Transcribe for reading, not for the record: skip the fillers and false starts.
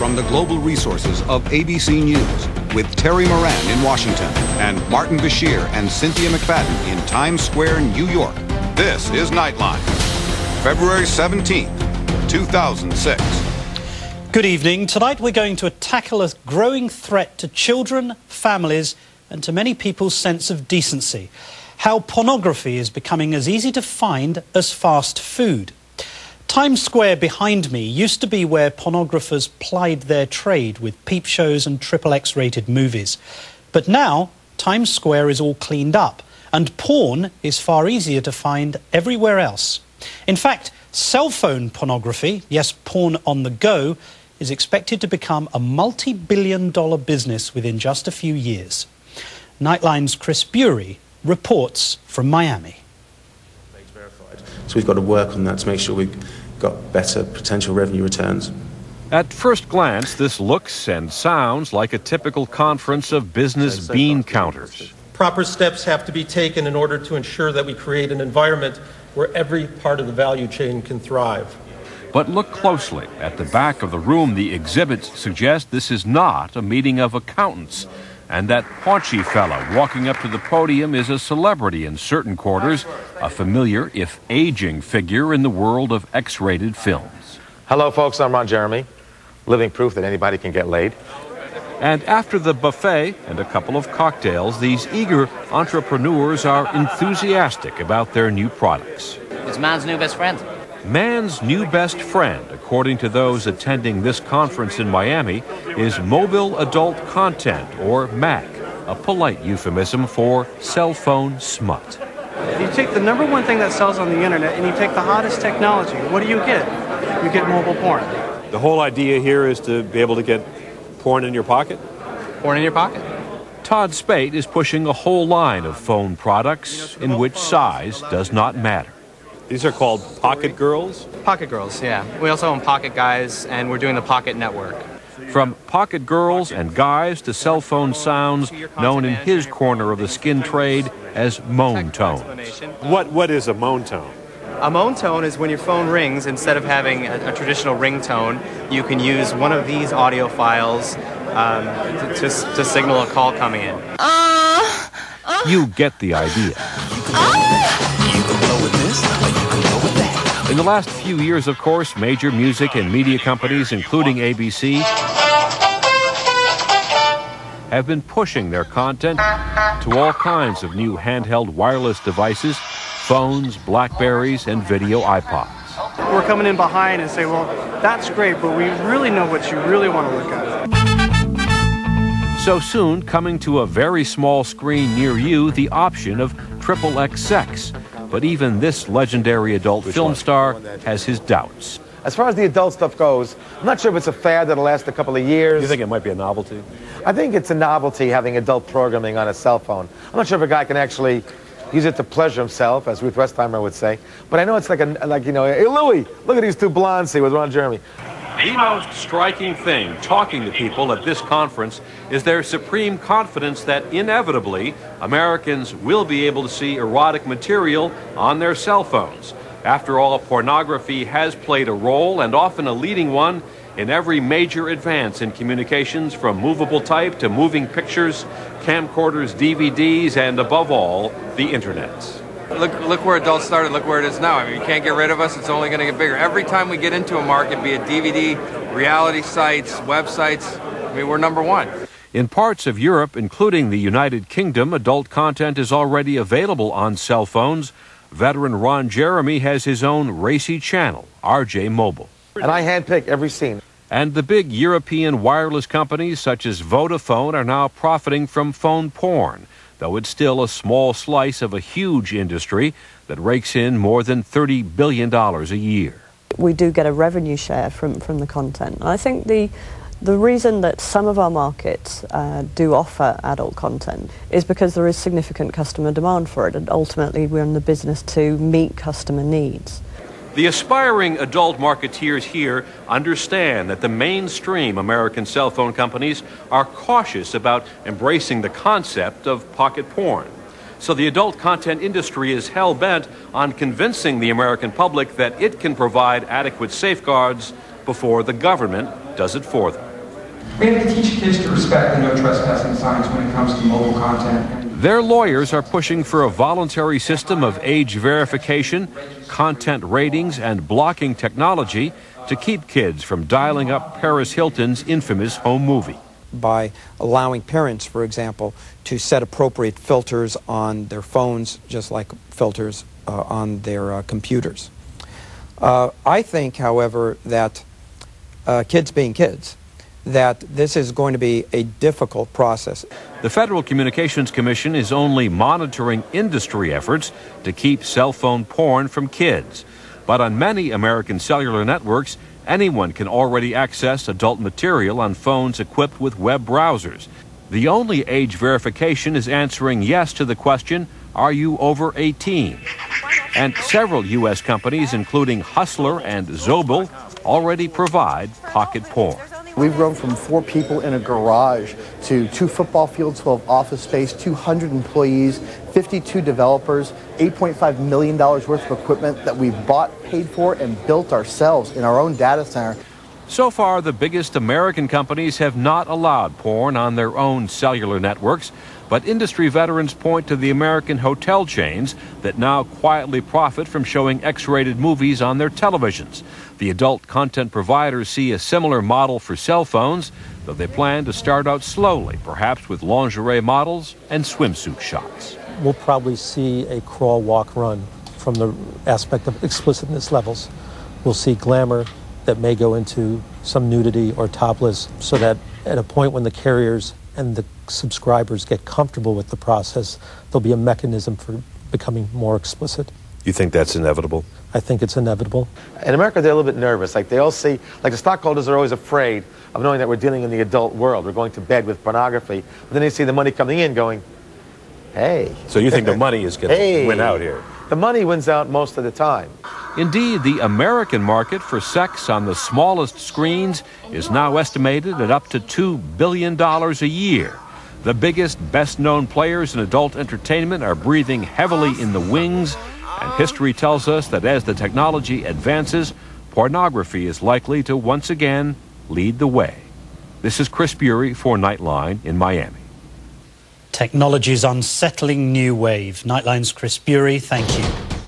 from the global resources of ABC News with Terry Moran in Washington and Martin Bashir and Cynthia McFadden in Times Square, New York. This is Nightline, February 17th, 2006. Good evening. Tonight we're going to tackle a growing threat to children, families, and to many people's sense of decency. How pornography is becoming as easy to find as fast food. Times Square behind me used to be where pornographers plied their trade with peep shows and XXX rated movies. But now, Times Square is all cleaned up, and porn is far easier to find everywhere else. In fact, cell phone pornography, yes, porn on the go, is expected to become a multi-billion-dollar business within just a few years. Nightline's Chris Bury reports from Miami. So we've got to work on that to make sure we've got better potential revenue returns. At first glance, this looks and sounds like a typical conference of business bean counters. Proper steps have to be taken in order to ensure that we create an environment where every part of the value chain can thrive. But look closely. At the back of the room, the exhibits suggest this is not a meeting of accountants, and that paunchy fellow walking up to the podium is a celebrity in certain quarters, a familiar, if aging, figure in the world of X-rated films. Hello, folks. I'm Ron Jeremy, living proof that anybody can get laid. And after the buffet and a couple of cocktails, these eager entrepreneurs are enthusiastic about their new products. It's man's new best friend. Man's new best friend, according to those attending this conference in Miami, is mobile adult content, or MAC, a polite euphemism for cell phone smut. You take the number one thing that sells on the internet and you take the hottest technology. What do you get? You get mobile porn. The whole idea here is to be able to get porn in your pocket? Porn in your pocket. Todd Spate is pushing a whole line of phone products in which size does not matter. These are called Pocket Girls? Pocket Girls, yeah. We also own Pocket Guys, and we're doing the Pocket Network. From Pocket Girls and Guys to cell phone sounds known in his corner of the skin trade as moan tones. What is a moan tone? A moan tone is when your phone rings, instead of having a traditional ringtone, you can use one of these audio files to signal a call coming in. You get the idea. In the last few years, of course, major music and media companies, including ABC, have been pushing their content to all kinds of new handheld wireless devices, phones, Blackberries, and video iPods. We're coming in behind and say, well, that's great, but we really know what you really want to look at. So soon, coming to a very small screen near you, the option of XXX sex. But even this legendary adult film star has his doubts. As far as the adult stuff goes, I'm not sure if it's a fad that'll last a couple of years. You think it might be a novelty? I think it's a novelty having adult programming on a cell phone. I'm not sure if a guy can actually use it to pleasure himself, as Ruth Westheimer would say. But I know it's like, hey, Louie, look at these two blondes here with Ron Jeremy. The most striking thing talking to people at this conference is their supreme confidence that inevitably Americans will be able to see erotic material on their cell phones. After all, pornography has played a role, and often a leading one, in every major advance in communications, from movable type to moving pictures, camcorders, DVDs, and above all, the internet. Look where adults started, look where it is now. I mean, you can't get rid of us, it's only going to get bigger. Every time we get into a market, be it DVD, reality sites, websites, I mean, we're number one. In parts of Europe, including the United Kingdom, adult content is already available on cell phones. Veteran Ron Jeremy has his own racy channel, RJ Mobile. And I handpick every scene. And the big European wireless companies such as Vodafone are now profiting from phone porn, though it's still a small slice of a huge industry that rakes in more than $30 billion a year. We do get a revenue share from the content. And I think the reason that some of our markets do offer adult content is because there is significant customer demand for it, and ultimately we're in the business to meet customer needs. The aspiring adult marketeers here understand that the mainstream American cell phone companies are cautious about embracing the concept of pocket porn. So the adult content industry is hell-bent on convincing the American public that it can provide adequate safeguards before the government does it for them. We have to teach kids to respect the no trespassing signs when it comes to mobile content. Their lawyers are pushing for a voluntary system of age verification, content ratings, and blocking technology to keep kids from dialing up Paris Hilton's infamous home movie. By allowing parents, for example, to set appropriate filters on their phones, just like filters on their computers. I think, however, that kids being kids, that this is going to be a difficult process. The Federal Communications Commission is only monitoring industry efforts to keep cell phone porn from kids. But on many American cellular networks, anyone can already access adult material on phones equipped with web browsers. The only age verification is answering yes to the question, are you over 18? And several U.S. companies, including Hustler and Zobel, already provide pocket porn. We've grown from 4 people in a garage to 2 football fields full of office space, 200 employees, 52 developers, $8.5 million worth of equipment that we've bought, paid for, and built ourselves in our own data center. So far, the biggest American companies have not allowed porn on their own cellular networks, but industry veterans point to the American hotel chains that now quietly profit from showing X-rated movies on their televisions. The adult content providers see a similar model for cell phones, though they plan to start out slowly, perhaps with lingerie models and swimsuit shots. We'll probably see a crawl, walk, run from the aspect of explicitness levels. We'll see glamour that may go into some nudity or topless, so that at a point when the carriers and the subscribers get comfortable with the process, there'll be a mechanism for becoming more explicit. You think that's inevitable? I think it's inevitable. In America, they're a little bit nervous. Like, they all see, like, the stockholders are always afraid of knowing that we're dealing in the adult world. We're going to bed with pornography. But then they see the money coming in going, hey. So you think the money is going to win out here? The money wins out most of the time. Indeed, the American market for sex on the smallest screens is now estimated at up to $2 billion a year. The biggest, best-known players in adult entertainment are breathing heavily in the wings, and history tells us that as the technology advances, pornography is likely to once again lead the way. This is Chris Bury for Nightline in Miami. Technology's unsettling new wave. Nightline's Chris Bury, thank you.